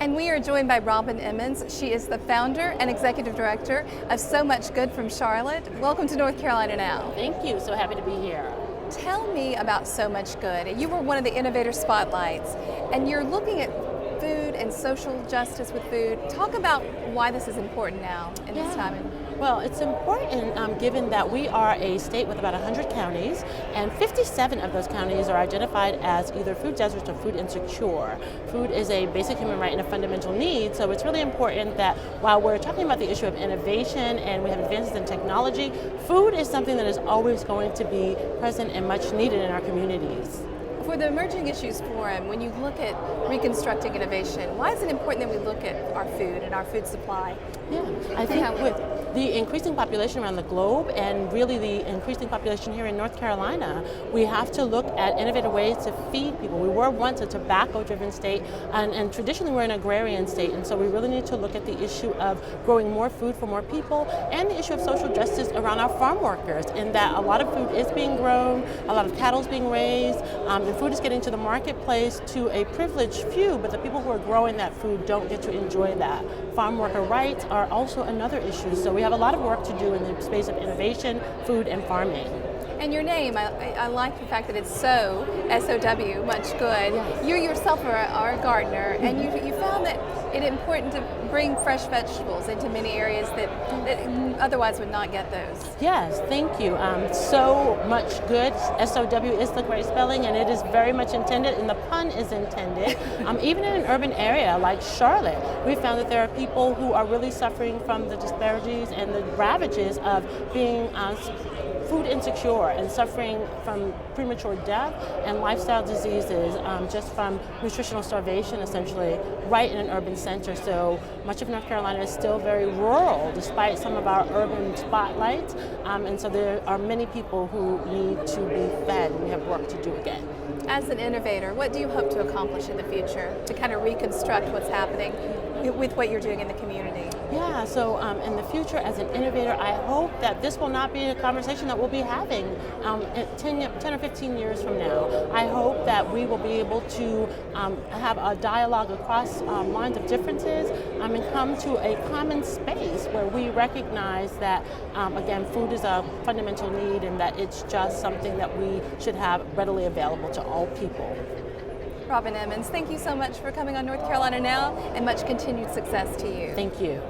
And we are joined by Robin Emmons. She is the founder and executive director of So Much Good from Charlotte. Welcome to North Carolina Now. Thank you. So happy to be here. Tell me about So Much Good. You were one of the innovator spotlights, and you're looking at food and social justice with food. Talk about why this is important now in this time. Well, it's important given that we are a state with about 100 counties, and 57 of those counties are identified as either food deserts or food insecure. Food is a basic human right and a fundamental need, so it's really important that while we're talking about the issue of innovation and we have advances in technology, food is something that is always going to be present and much needed in our communities. For the Emerging Issues Forum, when you look at reconstructing innovation, why is it important that we look at our food and our food supply? Yeah, I think with the increasing population around the globe and really the increasing population here in North Carolina, we have to look at innovative ways to feed people. We were once a tobacco-driven state, and traditionally we're an agrarian state, and so we really need to look at the issue of growing more food for more people and the issue of social justice around our farm workers, in that a lot of food is being grown, a lot of cattle is being raised, and food is getting to the marketplace to a privileged few, but the people who are growing that food don't get to enjoy that. Farm worker rights are also another issue, so we have a lot of work to do in the space of innovation, food, and farming. And your name, I like the fact that it's so, S-O-W, much good. Yes. You yourself are a gardener, and you found that it's important to bring fresh vegetables into many areas that otherwise would not get those. Yes, thank you. So much good, S-O-W is the correct spelling, and it is very much intended, and the pun is intended. Even in an urban area like Charlotte, we found that there are people who are really suffering from the disparities and the ravages of being food insecure and suffering from premature death and lifestyle diseases just from nutritional starvation, essentially, right in an urban center. So much of North Carolina is still very rural, despite some of our urban spotlights, and so there are many people who need to be fed, and we have work to do again. As an innovator, what do you hope to accomplish in the future to kind of reconstruct what's happening with what you're doing in the community? Yeah, so in the future, as an innovator, I hope that this will not be a conversation that we'll be having 10 or 15 years from now. I hope that we will be able to have a dialogue across lines of differences and come to a common space where we recognize that, again, food is a fundamental need and that it's just something that we should have readily available to all people. Robin Emmons, thank you so much for coming on North Carolina Now, and much continued success to you. Thank you.